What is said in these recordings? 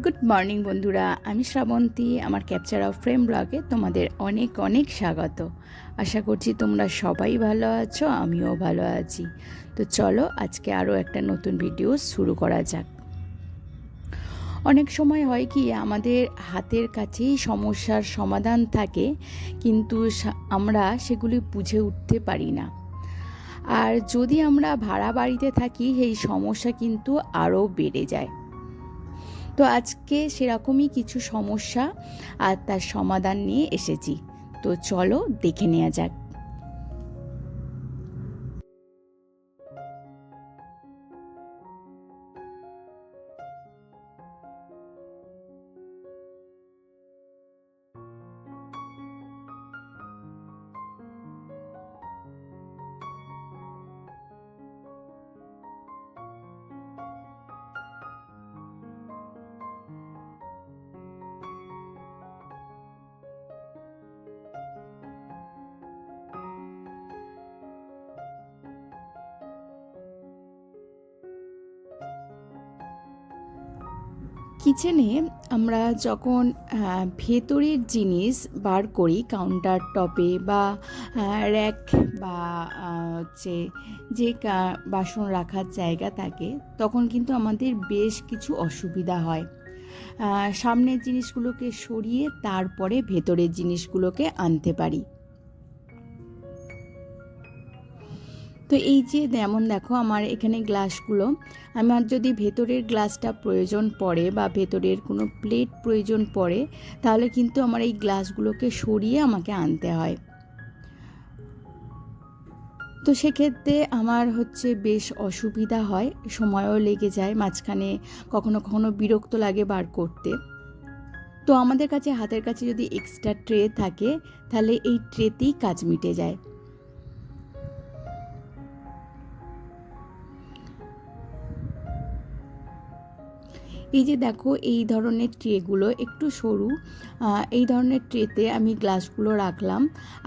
Good morning বন্ধুরা, আমি শ্রাবন্তী। আমার ক্যাপচার অফ ফ্রেম ব্লগে তোমাদের অনেক অনেক স্বাগত। আশা করছি তোমরা সবাই ভালো আছো, আমিও ভালো আছি। তো চলো আজকে আরও একটা নতুন ভিডিও শুরু করা যাক। অনেক সময় হয় কি, আমাদের হাতের কাছেই সমস্যার সমাধান থাকে, কিন্তু আমরা সেগুলি বুঝে উঠতে পারি না। আর যদি আমরা ভাড়া বাড়িতে থাকি, সেই সমস্যা কিন্তু আরও বেড়ে যায়। তো আজকে সেরকমই কিছু সমস্যা আর তার সমাধান নিয়ে এসেছি। তো চলো দেখে নেওয়া যাক। কিচেনে আমরা যখন ভেতরের জিনিস বার করি, কাউন্টার টপে বা র্যাক বা হচ্ছে যে বাসন রাখার জায়গা থাকে, তখন কিন্তু আমাদের বেশ কিছু অসুবিধা হয়। সামনের জিনিসগুলোকে সরিয়ে তারপরে ভেতরের জিনিসগুলোকে আনতে পারি। তো এই যে যেমন দেখো, আমার এখানে গ্লাসগুলো, আমার যদি ভেতরের গ্লাসটা প্রয়োজন পড়ে বা ভেতরের কোনো প্লেট প্রয়োজন পড়ে, তাহলে কিন্তু আমার এই গ্লাসগুলোকে সরিয়ে আমাকে আনতে হয়। তো সেক্ষেত্রে আমার বেশ অসুবিধা হয়, সময়ও লেগে যায়, মাঝখানে কখনো কখনো বিরক্ত লাগে বার করতে। তো আমাদের কাছে হাতের কাছে যদি এক্সট্রা ট্রে থাকে, তাহলে এই ট্রেতেই কাজ মিটে যায়। এই যে দেখো, এই ধরনের ট্রেগুলো একটু সরু, এই ধরনের ট্রেতে আমি গ্লাসগুলো রাখলাম।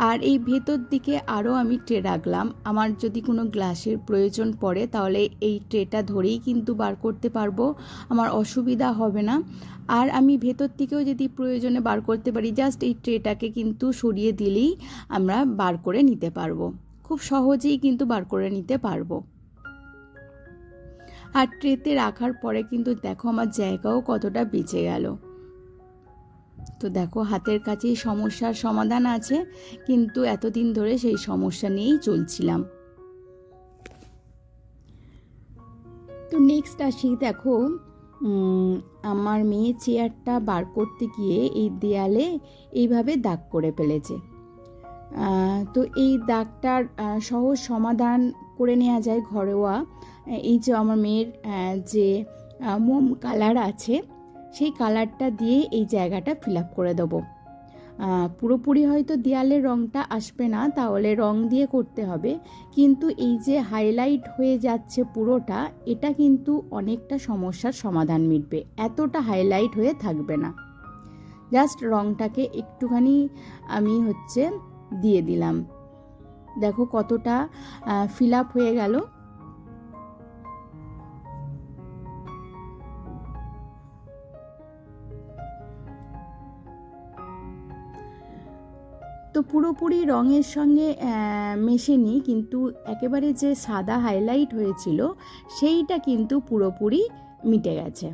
আর এই ভেতর দিকে আরও আমি ট্রে রাখলাম। আমার যদি কোনো গ্লাসের প্রয়োজন পড়ে, তাহলে এই ট্রেটা ধরেই কিন্তু বার করতে পারবো, আমার অসুবিধা হবে না। আর আমি ভেতর থেকেও যদি প্রয়োজনে বার করতে পারি, জাস্ট এই ট্রেটাকে কিন্তু সরিয়ে দিলেই আমরা বার করে নিতে পারবো। খুব সহজেই কিন্তু বার করে নিতে পারবো। আর ট্রেতে রাখার পরে কিন্তু দেখো আমার জায়গাও কতটা বেঁচে গেল। তো দেখো, হাতের কাছেই সমস্যার সমাধান আছে, কিন্তু এতদিন ধরে সেই সমস্যা নিয়েই চলছিলাম। তো নেক্সট আসি, দেখো আমার মেয়ে চেয়ারটা বার করতে গিয়ে এই দেয়ালে এইভাবে দাগ করে ফেলেছে। তো এই দাগটার সহজ সমাধান করে নেওয়া যায় ঘরোয়া। এই যে আমার মেয়ের যে মোম কালার আছে, সেই কালারটা দিয়ে এই জায়গাটা ফিল আপ করে দেবো। পুরোপুরি হয়তো দেয়ালের রঙটা আসবে না, তাহলে রং দিয়ে করতে হবে। কিন্তু এই যে হাইলাইট হয়ে যাচ্ছে পুরোটা, এটা কিন্তু অনেকটা সমস্যার সমাধান মিটবে। এতটা হাইলাইট হয়ে থাকবে না। জাস্ট রংটাকে একটুখানি আমি দিয়ে দিলাম। দেখো কতটা ফিল আপ হয়ে গেল। তো পুরোপুরি রঙের সঙ্গে মেশেনি, কিন্তু একেবারে যে সাদা হাইলাইট হয়েছিল সেইটা কিন্তু পুরোপুরি মিটে গেছে।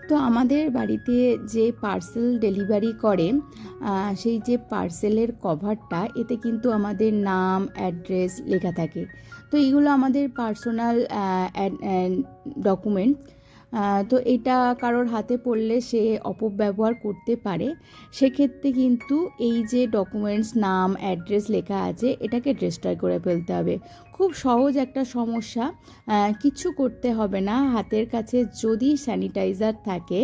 তো আমাদের বাড়িতে যে পার্সেল ডেলিভারি করে, সেই যে পার্সেলের কভারটা, এতে কিন্তু আমাদের নাম, অ্যাড্রেস লেখা থাকে। তো এইগুলো আমাদের পার্সোনাল ডকুমেন্ট। তো এটা কারোর হাতে পড়লে সে অপব্যবহার করতে পারে। সেক্ষেত্রে কিন্তু এই যে ডকুমেন্টস, নাম, অ্যাড্রেস লেখা আছে, এটাকে ডিস্ট্রয় করে ফেলতে হবে। খুব সহজ একটা সমস্যা, কিছু করতে হবে না। হাতের কাছে যদি স্যানিটাইজার থাকে,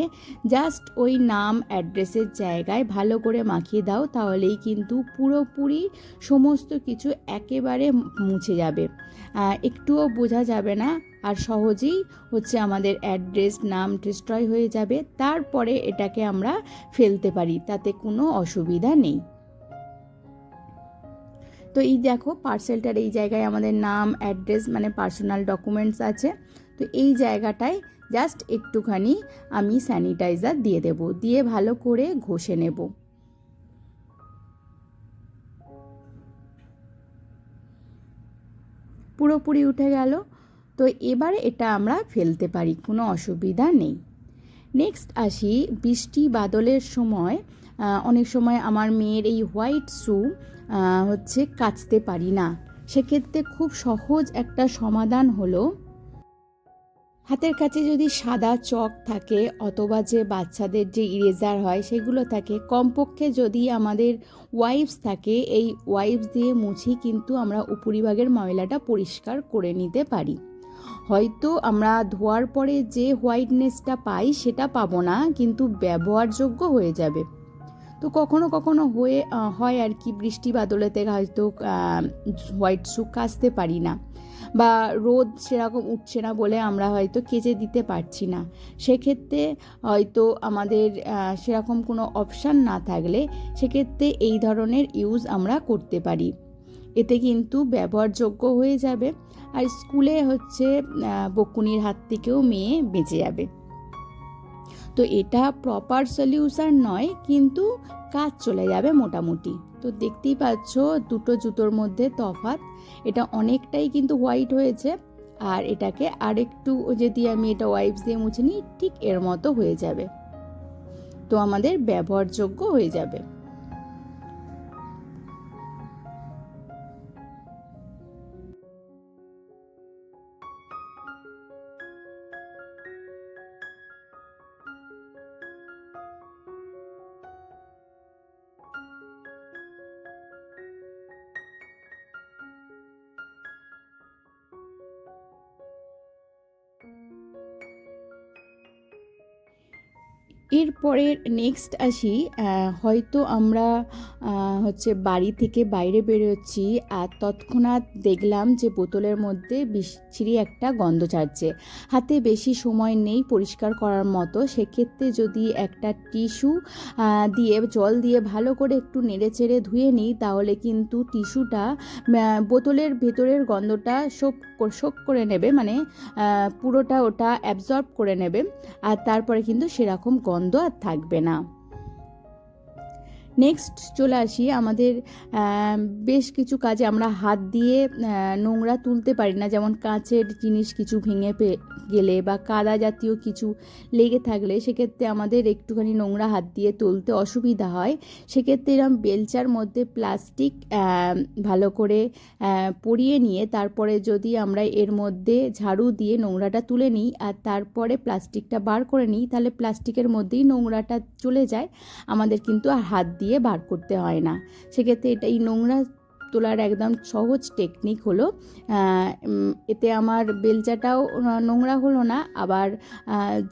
জাস্ট ওই নাম অ্যাড্রেসের জায়গায় ভালো করে মাখিয়ে দাও, তাহলেই কিন্তু পুরোপুরি সমস্ত কিছু একেবারে মুছে যাবে, একটুও বোঝা যাবে না। আর সহজেই আমাদের অ্যাড্রেস, নাম ডিস্ট্রয় হয়ে যাবে। তারপরে এটাকে আমরা ফেলতে পারি, তাতে কোনো অসুবিধা নেই। তো তো এই দেখো পার্সেলটার এই জায়গায় আমাদের নাম, অ্যাড্রেস মানে পার্সোনাল ডকুমেন্টস আছে। তো এই জায়গাটায় জাস্ট একটুখানি আমি স্যানিটাইজার দিয়ে দেব, দিয়ে ভালো করে ঘষে নেব। পুরোপুরি উঠে গেল। তো এবারে এটা আমরা ফেলতে পারি, কোনো অসুবিধা নেই। নেক্সট আসি, বৃষ্টি বাদলের সময় অনেক সময় আমার মেয়ের এই হোয়াইট শু হচ্ছে কাচতে পারি না। সেক্ষেত্রে খুব সহজ একটা সমাধান হলো, হাতের কাছে যদি সাদা চক থাকে অথবা যে বাচ্চাদের যে ইরেজার হয় সেগুলো থাকে, কমপক্ষে যদি আমাদের ওয়াইপস থাকে, এই ওয়াইপস দিয়ে মুছি কিন্তু আমরা উপরিভাগের ময়লাটা পরিষ্কার করে নিতে পারি। হয়তো আমরা ধোয়ার পরে যে হোয়াইটনেসটা পাই সেটা পাবো না, কিন্তু ব্যবহারযোগ্য হয়ে যাবে। তো কখনো কখনো হয় আর কি, বৃষ্টি বাদলেতে হয়তো হোয়াইট শু কাচতে পারি না, বা রোদ সেরকম উঠছে না বলে আমরা হয়তো কেচে দিতে পারছি না। সেক্ষেত্রে হয়তো আমাদের সেরকম কোনো অপশান না থাকলে সেক্ষেত্রে এই ধরনের ইউজ আমরা করতে পারি। এতে কিন্তু ব্যবহারযোগ্য হয়ে যাবে, আর স্কুলে হচ্ছে বকুনির হাত থেকেও মেয়ে বেঁচে যাবে। তো এটা প্রপার সলিউশন নয়, কিন্তু কাজ চলে যাবে মোটামুটি। তো দেখতেই পাচ্ছ দুটো জুতোর মধ্যে তফাৎ, এটা অনেকটাই কিন্তু হোয়াইট হয়েছে, আর এটাকে আরেকটু যদি আমি এটা ওয়াইপস দিয়ে মুছে নিই ঠিক এর মতো হয়ে যাবে। তো আমাদের ব্যবহারযোগ্য হয়ে যাবে। এরপরের নেক্সট আসি, হয়তো আমরা হচ্ছে বাড়ি থেকে বাইরে বেরোচ্ছি আর তৎক্ষণাৎ দেখলাম যে বোতলের মধ্যে বিচ্ছিরি একটা গন্ধ ছাড়ছে, হাতে বেশি সময় নেই পরিষ্কার করার মতো। সেক্ষেত্রে যদি একটা টিস্যু দিয়ে জল দিয়ে ভালো করে একটু নেড়ে চেড়ে ধুয়ে নিই, তাহলে কিন্তু টিস্যুটা বোতলের ভেতরের গন্ধটা শোক করে নেবে, মানে পুরোটা ওটা অ্যাবজর্ব করে নেবে, আর তারপরে কিন্তু সেরকম গন্ধ আর থাকবে না। নেক্সট চলে আসি, আমাদের বেশ কিছু কাজে আমরা হাত দিয়ে নোংরা তুলতে পারি না, যেমন কাঁচের জিনিস কিছু ভেঙে গেলে বা কাদা জাতীয় কিছু লেগে থাকলে সেক্ষেত্রে আমাদের একটুখানি নোংরা হাত দিয়ে তুলতে অসুবিধা হয়। সেক্ষেত্রে এরকম বেলচার মধ্যে প্লাস্টিক ভালো করে পরিয়ে নিয়ে তারপরে যদি আমরা এর মধ্যে ঝাড়ু দিয়ে নোংরাটা তুলে নিই আর তারপরে প্লাস্টিকটা বার করে নিই, তাহলে প্লাস্টিকের মধ্যেই নোংরাটা চলে যায়, আমাদের কিন্তু আর হাত দিয়ে বার করতে হয় না। সেক্ষেত্রে এটা এই নোংরা তোলার একদম সহজ টেকনিক হলো। এতে আমার বেলচাটাও নোংরা হলো না, আবার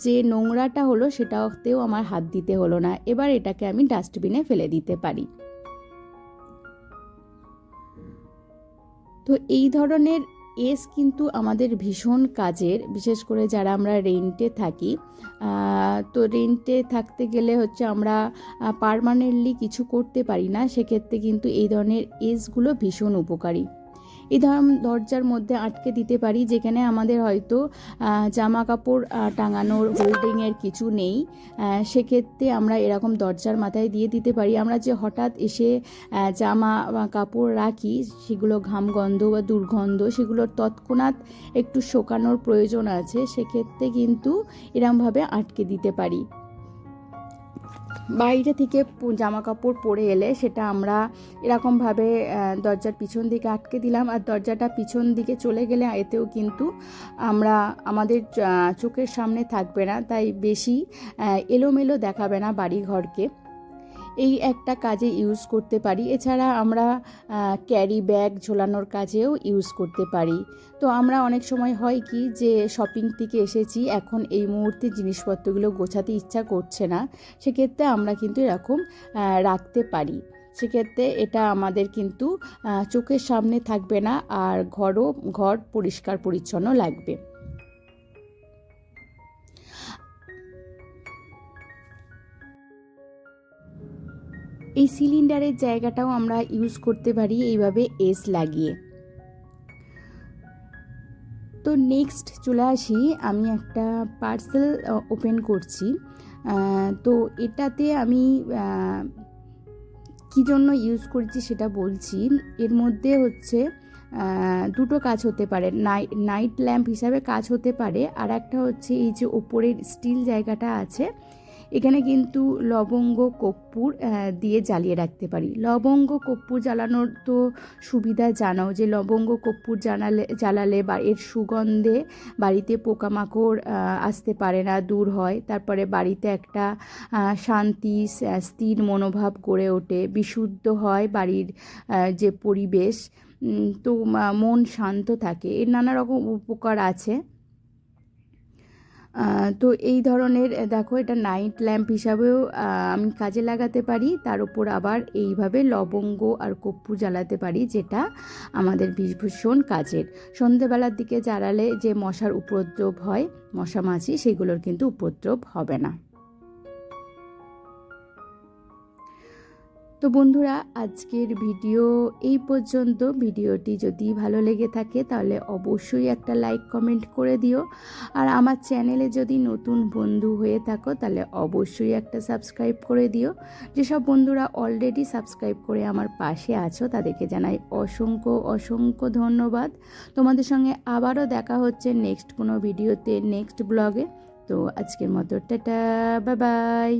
যে নোংরাটা হলো সেটাতেও আমার হাত দিতে হলো না। এবার এটাকে আমি ডাস্টবিনে ফেলে দিতে পারি। তো এই ধরনের কিন্তু আমাদের ভীষণ কাজের, বিশেষ করে যারা আমরা রেন্টে থাকি। তো রেন্টে থাকতে গেলে হচ্ছে আমরা পার্মানেন্টলি কিছু করতে পারি না, সেক্ষেত্রে কিন্তু এই ধরনের এসগুলো ভীষণ উপকারী। এই দরজার মধ্যে আটকে দিতে পারি, যেখানে আমাদের হয়তো জামা কাপড় টাঙানোর হোল্ডিংয়ের কিছু নেই, সেক্ষেত্রে আমরা এরকম দরজার মাথায় দিয়ে দিতে পারি। আমরা যে হঠাৎ এসে জামা কাপড় রাখি, সেগুলো ঘামগন্ধ বা দুর্গন্ধ, সেগুলোর তৎক্ষণাৎ একটু শোকানোর প্রয়োজন আছে, সেক্ষেত্রে কিন্তু এরমভাবে আটকে দিতে পারি। বাইরে থেকে জামা কাপড় পরে এলে সেটা আমরা এরকমভাবে দরজার পিছন দিকে আটকে দিলাম, আর দরজাটা পিছন দিকে চলে গেলে এতেও কিন্তু আমাদের চোখের সামনে থাকবে না, তাই বেশি এলোমেলো দেখাবে না বাড়িঘরকে। এই একটা কাজে ইউজ করতে পারি। এছাড়া আমরা ক্যারি ব্যাগ ঝোলানোর কাজেও ইউজ করতে পারি। তো আমরা অনেক সময় হয় কি যে শপিং থেকে এসেছি, এখন এই মুহূর্তে জিনিসপত্রগুলো গোছাতে ইচ্ছা করছে না, সেক্ষেত্রে আমরা কিন্তু এরকম রাখতে পারি। সেক্ষেত্রে এটা আমাদের কিন্তু চোখের সামনে থাকবে না, আর ঘর পরিষ্কার পরিচ্ছন্ন লাগবে। এই সিলিন্ডারের জায়গাটাও আমরা ইউজ করতে পারি এইভাবে এস লাগিয়ে। তো নেক্সট চলে আসি, আমি একটা পার্সেল ওপেন করছি। তো এটাতে আমি কী জন্য ইউজ করছি সেটা বলছি। এর মধ্যে হচ্ছে দুটো কাজ হতে পারে, নাইট ল্যাম্প হিসাবে কাজ হতে পারে, আর একটা হচ্ছে এই যে ওপরের স্টিল জায়গাটা আছে, এখানে কিন্তু লবঙ্গ কর্পূর দিয়ে জ্বালিয়ে রাখতে পারি। লবঙ্গ কর্পূর জ্বালানোর তো সুবিধা জানাও, যে লবঙ্গ কর্পূর জ্বালালে বা এর সুগন্ধে বাড়িতে পোকামাকড় আসতে পারে না, দূর হয়। তারপরে বাড়িতে একটা শান্তি স্থির মনোভাব গড়ে ওঠে, বিশুদ্ধ হয় বাড়ির যে পরিবেশ, তো মন শান্ত থাকে। এর নানা রকম উপকার আছে। তো এই ধরনের দেখো, এটা নাইট ল্যাম্প হিসাবেও আমি কাজে লাগাতে পারি, তার উপর আবার এইভাবে লবঙ্গ আর কর্পূর জ্বালাতে পারি, যেটা আমাদের ভীষণ কাজের। সন্ধেবেলার দিকে জ্বালালে যে মশার উপদ্রব হয়, মশা মাছি, সেগুলোর কিন্তু উপদ্রব হবে না। তো বন্ধুরা, আজকের ভিডিও এই পর্যন্ত। ভিডিওটি যদি ভালো লেগে থাকে তাহলে অবশ্যই একটা লাইক কমেন্ট করে দিও, আর আমার চ্যানেলে যদি নতুন বন্ধু হয়ে থাকো তাহলে অবশ্যই একটা সাবস্ক্রাইব করে দিও। যেসব বন্ধুরা অলরেডি সাবস্ক্রাইব করে আমার পাশে আছো তাদেরকে জানাই অসংখ্য অসংখ্য ধন্যবাদ। তোমাদের সঙ্গে আবারও দেখা হচ্ছে নেক্সট কোনো ভিডিওতে, নেক্সট ব্লগে। তো আজকের মতো টাটা, বাই বাই।